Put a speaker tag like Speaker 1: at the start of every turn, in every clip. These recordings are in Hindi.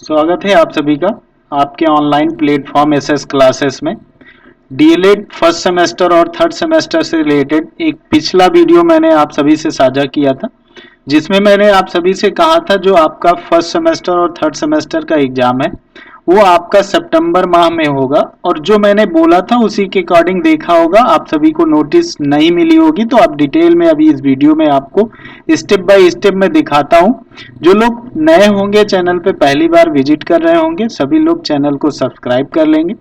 Speaker 1: स्वागत है आप सभी का आपके ऑनलाइन प्लेटफॉर्म एसएस क्लासेस में। डीएलएड फर्स्ट सेमेस्टर और थर्ड सेमेस्टर से रिलेटेड एक पिछला वीडियो मैंने आप सभी से साझा किया था, जिसमें मैंने आप सभी से कहा था जो आपका फर्स्ट सेमेस्टर और थर्ड सेमेस्टर का एग्जाम है वो आपका सितंबर माह में होगा, और जो मैंने बोला था उसी के अकॉर्डिंग देखा होगा। आप सभी को नोटिस नहीं मिली होगी तो आप डिटेल में अभी इस वीडियो में आपको स्टेप बाय स्टेप में दिखाता हूं। जो लोग नए होंगे, चैनल पे पहली बार विजिट कर रहे होंगे, सभी लोग चैनल को सब्सक्राइब कर लेंगे।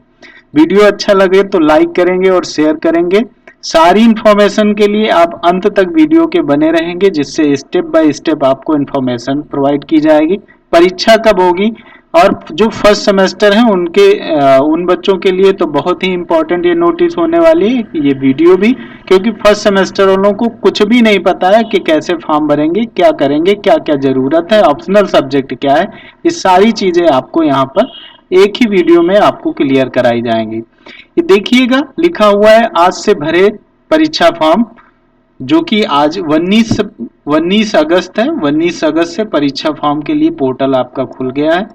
Speaker 1: वीडियो अच्छा लगे तो लाइक करेंगे और शेयर करेंगे। सारी इंफॉर्मेशन के लिए आप अंत तक वीडियो के बने रहेंगे, जिससे स्टेप बाय स्टेप आपको इंफॉर्मेशन प्रोवाइड की जाएगी। परीक्षा कब होगी और जो फर्स्ट सेमेस्टर है उनके उन बच्चों के लिए तो बहुत ही इंपॉर्टेंट ये नोटिस होने वाली है ये वीडियो भी, क्योंकि फर्स्ट सेमेस्टर वालों को कुछ भी नहीं पता है कि कैसे फॉर्म भरेंगे, क्या करेंगे, क्या क्या जरूरत है, ऑप्शनल सब्जेक्ट क्या है। ये सारी चीजें आपको यहाँ पर एक ही वीडियो में आपको क्लियर कराई जाएंगी। ये देखिएगा, लिखा हुआ है आज से भरे परीक्षा फॉर्म, जो कि आज 19 अगस्त है। 19 अगस्त से परीक्षा फॉर्म के लिए पोर्टल आपका खुल गया है।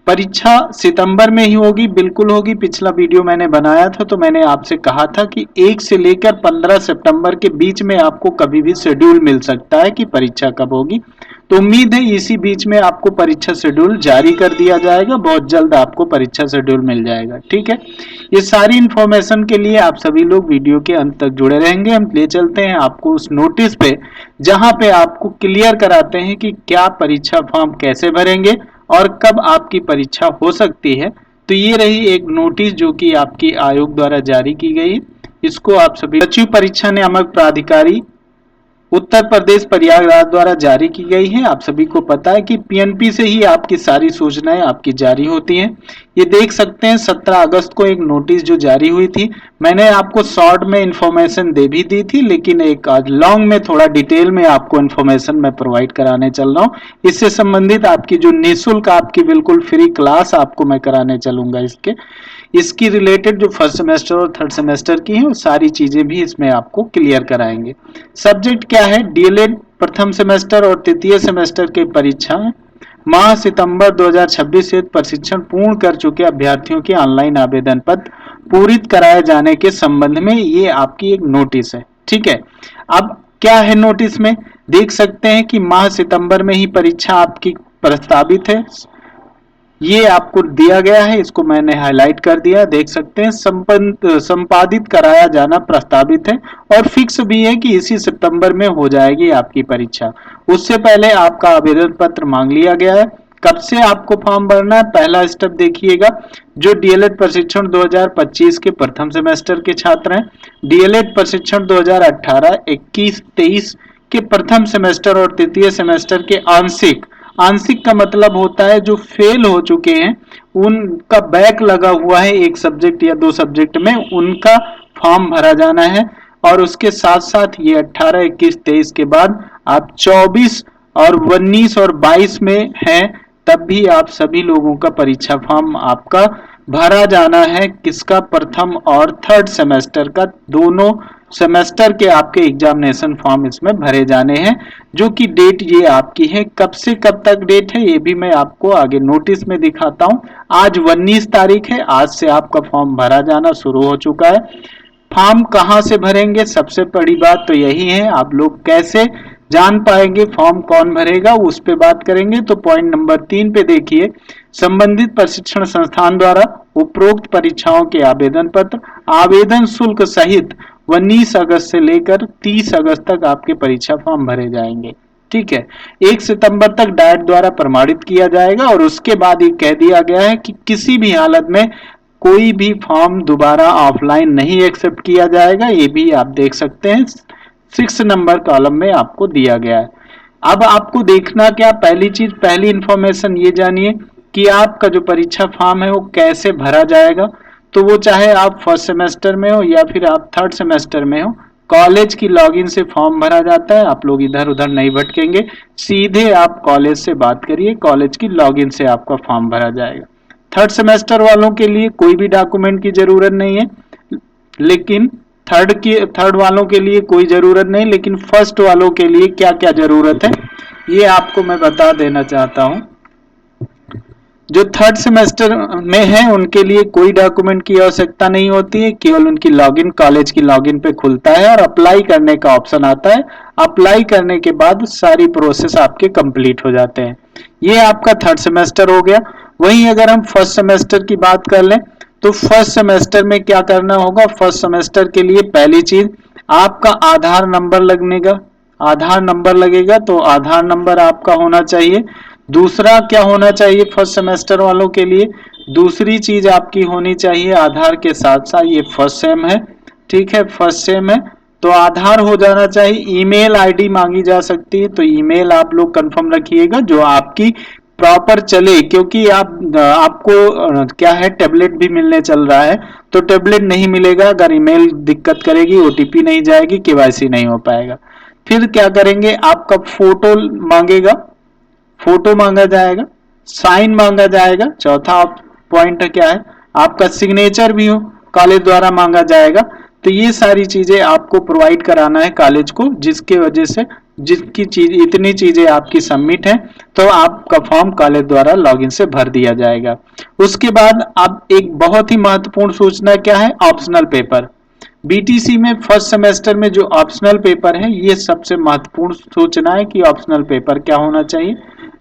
Speaker 1: परीक्षा सितंबर में ही होगी, बिल्कुल होगी। पिछला वीडियो मैंने बनाया था तो मैंने आपसे कहा था कि 1 से लेकर 15 सितंबर के बीच में आपको कभी भी शेड्यूल मिल सकता है कि परीक्षा कब होगी। तो उम्मीद है इसी बीच में आपको परीक्षा शेड्यूल जारी कर दिया जाएगा, बहुत जल्द आपको परीक्षा शेड्यूल मिल जाएगा। ठीक है, ये सारी इंफॉर्मेशन के लिए आप सभी लोग वीडियो के अंत तक जुड़े रहेंगे। हम ले चलते हैं आपको उस नोटिस पे जहां पे आपको क्लियर कराते हैं कि क्या परीक्षा फॉर्म कैसे भरेंगे और कब आपकी परीक्षा हो सकती है। तो ये रही एक नोटिस जो कि आपकी आयोग द्वारा जारी की गई। इसको आप सभी सचिव परीक्षा नियामक प्राधिकारी उत्तर प्रदेश प्रयागराज द्वारा जारी की गई है। आप सभी को पता है कि पीएनपी से ही आपकी सारी सूचनाएं आपकी जारी होती हैं। ये देख सकते हैं 17 अगस्त को एक नोटिस जो जारी हुई थी। मैंने आपको शॉर्ट में इंफॉर्मेशन दे भी दी थी, लेकिन एक आज लॉन्ग में थोड़ा डिटेल में आपको इंफॉर्मेशन मैं प्रोवाइड कराने चल रहा हूँ। इससे संबंधित आपकी जो निःशुल्क आपकी बिल्कुल फ्री क्लास आपको मैं कराने चलूंगा। इसकी रिलेटेड जो फर्स्ट सेमेस्टर और थर्ड सेमेस्टर की है वो सारी चीजें भी इसमें आपको क्लियर कराएंगे। सब्जेक्ट क्या है? डीएलएड प्रथम सेमेस्टर और तृतीय सेमेस्टर की परीक्षा माह सितंबर 2026 से प्रशिक्षण पूर्ण कर चुके अभ्यर्थियों के ऑनलाइन आवेदन पत्र पूरित कराए जाने के संबंध में ये आपकी एक नोटिस है। ठीक है, अब क्या है नोटिस में? देख सकते हैं कि माह सितंबर में ही परीक्षा आपकी प्रस्तावित है। ये आपको दिया गया है, इसको मैंने हाईलाइट कर दिया। देख सकते हैं संपादित कराया जाना प्रस्तावित है और फिक्स भी है कि इसी सितंबर में हो जाएगी आपकी परीक्षा। उससे पहले आपका आवेदन पत्र मांग लिया गया है। कब से आपको फॉर्म भरना है? पहला स्टेप देखिएगा, जो डीएलएड प्रशिक्षण 2025 के प्रथम सेमेस्टर के छात्र हैं, डीएलएड प्रशिक्षण 2018, 21, 23 के प्रथम सेमेस्टर और तृतीय सेमेस्टर के आंशिक आंशिक का मतलब होता है जो फेल हो चुके हैं, उनका बैक लगा हुआ है एक सब्जेक्ट या दो सब्जेक्ट में, उनका फॉर्म भरा जाना है। और उसके साथ साथ ये 18, 21, 23 के बाद आप 24 और 19 और 22 में हैं, तब भी आप सभी लोगों का परीक्षा फॉर्म आपका भरा जाना है। किसका? प्रथम और थर्ड सेमेस्टर का, दोनों सेमेस्टर के आपके एग्जामिनेशन फॉर्म इसमें भरे जाने हैं। जो कि डेट ये आपकी है, कब से कब तक डेट है ये भी मैं आपको आगे नोटिस में दिखाता हूं। आज 19 तारीख है, आज से आपका फॉर्म भरा जाना शुरू हो चुका है। फॉर्म कहां से भरेंगे? सबसे बड़ी बात तो यही है, आप लोग कैसे जान पाएंगे फॉर्म कौन भरेगा, उस पे बात करेंगे। तो पॉइंट नंबर 3 पे देखिए, संबंधित प्रशिक्षण संस्थान द्वारा उपरोक्त परीक्षाओं के आवेदन पत्र आवेदन शुल्क सहित 19 अगस्त से लेकर 30 अगस्त तक आपके परीक्षा फॉर्म भरे जाएंगे। ठीक है, 1 सितंबर तक डायट द्वारा प्रमाणित किया जाएगा। और उसके बाद ये कह दिया गया है कि किसी भी हालत में कोई भी फॉर्म दोबारा ऑफलाइन नहीं एक्सेप्ट किया जाएगा। ये भी आप देख सकते हैं 6 नंबर कॉलम में आपको दिया गया है। अब आपको देखना क्या? पहली चीज, पहली इंफॉर्मेशन ये जानिए कि आपका जो परीक्षा फॉर्म है वो कैसे भरा जाएगा। तो वो चाहे आप फर्स्ट सेमेस्टर में हो या फिर आप थर्ड सेमेस्टर में हो, कॉलेज की लॉगिन से फॉर्म भरा जाता है। आप लोग इधर उधर नहीं भटकेंगे, सीधे आप कॉलेज से बात करिए, कॉलेज की लॉगिन से आपका फॉर्म भरा जाएगा। थर्ड सेमेस्टर वालों के लिए कोई भी डॉक्यूमेंट की जरूरत नहीं है, लेकिन थर्ड वालों के लिए कोई जरूरत नहीं, लेकिन फर्स्ट वालों के लिए क्या क्या जरूरत है ये आपको मैं बता देना चाहता हूं। जो थर्ड सेमेस्टर में है उनके लिए कोई डॉक्यूमेंट की आवश्यकता नहीं होती है, केवल उनकी लॉगिन कॉलेज की लॉगिन पे खुलता है और अप्लाई करने का ऑप्शन आता है। अप्लाई करने के बाद सारी प्रोसेस आपके कंप्लीट हो जाते हैं। ये आपका थर्ड सेमेस्टर हो गया। वहीं अगर हम फर्स्ट सेमेस्टर की बात कर लें तो फर्स्ट सेमेस्टर में क्या करना होगा। फर्स्ट सेमेस्टर के लिए पहली चीज आपका आधार नंबर लगने का, आधार नंबर लगेगा तो आधार नंबर आपका होना चाहिए। दूसरा क्या होना चाहिए फर्स्ट सेमेस्टर वालों के लिए, दूसरी चीज आपकी होनी चाहिए आधार के साथ साथ, ये फर्स्ट सेम है, ठीक है, फर्स्ट सेम है तो आधार हो जाना चाहिए। ईमेल आईडी मांगी जा सकती है तो ईमेल आप लोग कंफर्म रखिएगा जो आपकी प्रॉपर चले, क्योंकि आपको क्या है टैबलेट भी मिलने चल रहा है तो टैबलेट नहीं मिलेगा अगर ईमेल दिक्कत करेगी, ओटीपी नहीं जाएगी, केवाईसी नहीं हो पाएगा। फिर क्या करेंगे, आपका फोटो मांगेगा, फोटो मांगा जाएगा, साइन मांगा जाएगा। चौथा पॉइंट क्या है, आपका सिग्नेचर भी हो कॉलेज द्वारा मांगा जाएगा। तो ये सारी चीजें आपको प्रोवाइड कराना है कॉलेज को, जिसके वजह से जिसकी चीज इतनी चीजें आपकी सबमिट है तो आपका फॉर्म कॉलेज द्वारा लॉगिन से भर दिया जाएगा। उसके बाद अब एक बहुत ही महत्वपूर्ण सूचना क्या है, ऑप्शनल पेपर। बीटीसी में फर्स्ट सेमेस्टर में जो ऑप्शनल पेपर है ये सबसे महत्वपूर्ण सूचना है कि ऑप्शनल पेपर क्या होना चाहिए।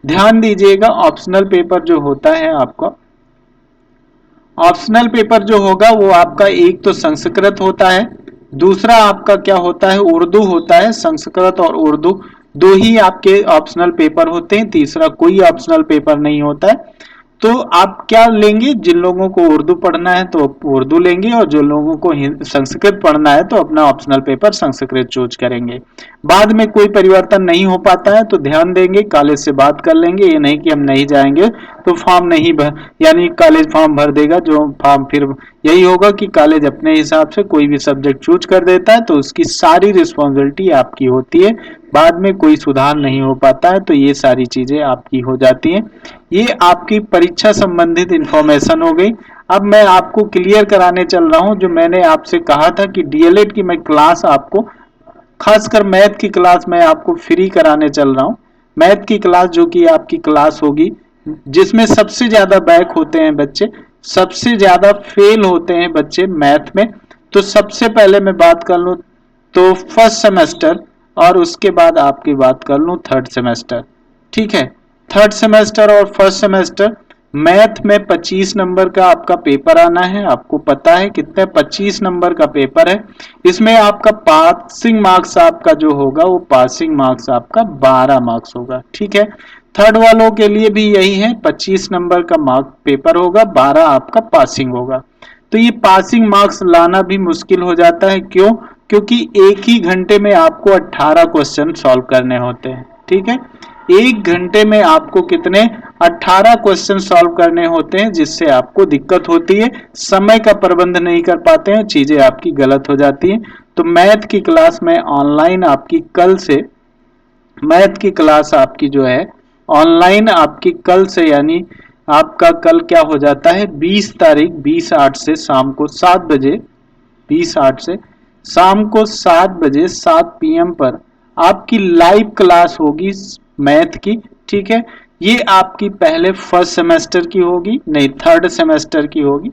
Speaker 1: ध्यान दीजिएगा, ऑप्शनल पेपर जो होता है आपका, ऑप्शनल पेपर जो होगा वो आपका एक तो संस्कृत होता है, दूसरा आपका क्या होता है उर्दू होता है। संस्कृत और उर्दू दो ही आपके ऑप्शनल पेपर होते हैं, तीसरा कोई ऑप्शनल पेपर नहीं होता है। तो आप क्या लेंगे, जिन लोगों को उर्दू पढ़ना है तो उर्दू लेंगे और जो लोगों को संस्कृत पढ़ना है तो अपना ऑप्शनल पेपर संस्कृत चूज करेंगे। बाद में कोई परिवर्तन नहीं हो पाता है तो ध्यान देंगे, कॉलेज से बात कर लेंगे, ये नहीं कि हम नहीं जाएंगे तो फॉर्म नहीं भर, यानी कॉलेज फॉर्म भर देगा जो फॉर्म, फिर यही होगा कि कॉलेज अपने हिसाब से कोई भी सब्जेक्ट चूज कर देता है तो उसकी सारी रिस्पॉन्सिबिलिटी आपकी होती है, बाद में कोई सुधार नहीं हो पाता है। तो ये सारी चीजें आपकी हो जाती हैं। ये आपकी परीक्षा संबंधित इंफॉर्मेशन हो गई। अब मैं आपको क्लियर कराने चल रहा हूं जो मैंने आपसे कहा था कि डीएलएड की मैं क्लास आपको, खासकर मैथ की क्लास मैं आपको फ्री कराने चल रहा हूं। मैथ की क्लास जो कि आपकी क्लास होगी जिसमें सबसे ज्यादा बैक होते हैं बच्चे, सबसे ज्यादा फेल होते हैं बच्चे मैथ में। तो सबसे पहले मैं बात कर लूं तो फर्स्ट सेमेस्टर और उसके बाद आपकी बात कर लूं थर्ड सेमेस्टर, ठीक है। थर्ड सेमेस्टर और फर्स्ट सेमेस्टर मैथ में 25 नंबर का आपका पेपर आना है। आपको पता है कितने 25 नंबर का पेपर है। इसमें आपका पासिंग मार्क्स आपका जो होगा वो पासिंग मार्क्स आपका 12 मार्क्स होगा, ठीक है। थर्ड वालों के लिए भी यही है, 25 नंबर का मार्क पेपर होगा, 12 आपका पासिंग होगा। तो ये पासिंग मार्क्स लाना भी मुश्किल हो जाता है, क्यों, क्योंकि एक ही घंटे में आपको 18 क्वेश्चन सॉल्व करने होते हैं, ठीक है। एक घंटे में आपको कितने 18 क्वेश्चन सॉल्व करने होते हैं, जिससे आपको दिक्कत होती है, समय का प्रबंध नहीं कर पाते हैं, चीजें आपकी गलत हो जाती हैं। तो मैथ की क्लास में ऑनलाइन आपकी कल से, मैथ की क्लास आपकी जो है ऑनलाइन आपकी कल से, यानी आपका कल क्या हो जाता है 20 तारीख 20/8 से शाम को 7 बजे, 20/8 से शाम को 7 बजे 7 PM पर आपकी लाइव क्लास होगी मैथ की, ठीक है। ये आपकी पहले फर्स्ट सेमेस्टर की होगी, नहीं थर्ड सेमेस्टर की होगी,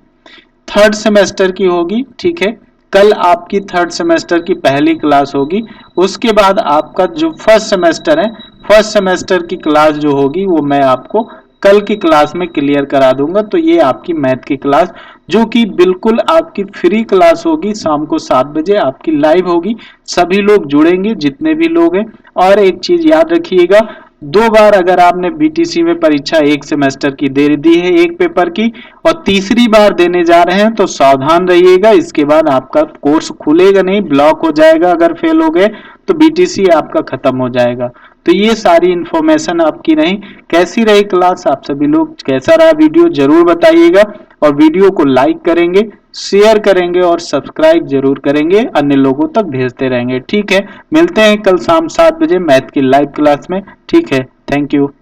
Speaker 1: थर्ड सेमेस्टर की होगी, ठीक है। कल आपकी थर्ड सेमेस्टर की पहली क्लास होगी। उसके बाद आपका जो फर्स्ट सेमेस्टर है, फर्स्ट सेमेस्टर की क्लास जो होगी वो मैं आपको कल की क्लास में क्लियर करा दूंगा। तो ये आपकी मैथ की क्लास जो कि बिल्कुल आपकी फ्री क्लास होगी, शाम को 7 बजे आपकी लाइव होगी, सभी लोग जुड़ेंगे जितने भी लोग हैं। और एक चीज याद रखिएगा, 2 बार अगर आपने बीटीसी में परीक्षा एक सेमेस्टर की दे दी है एक पेपर की और तीसरी बार देने जा रहे हैं तो सावधान रहिएगा, इसके बाद आपका कोर्स खुलेगा नहीं, ब्लॉक हो जाएगा। अगर फेल हो गए तो बीटीसी आपका खत्म हो जाएगा। तो ये सारी इंफॉर्मेशन आपकी रही। कैसी रही क्लास, आप सभी लोग कैसा रहा वीडियो जरूर बताइएगा, और वीडियो को लाइक करेंगे, शेयर करेंगे और सब्सक्राइब जरूर करेंगे, अन्य लोगों तक भेजते रहेंगे, ठीक है। मिलते हैं कल शाम 7 बजे मैथ की लाइव क्लास में, ठीक है। Thank you.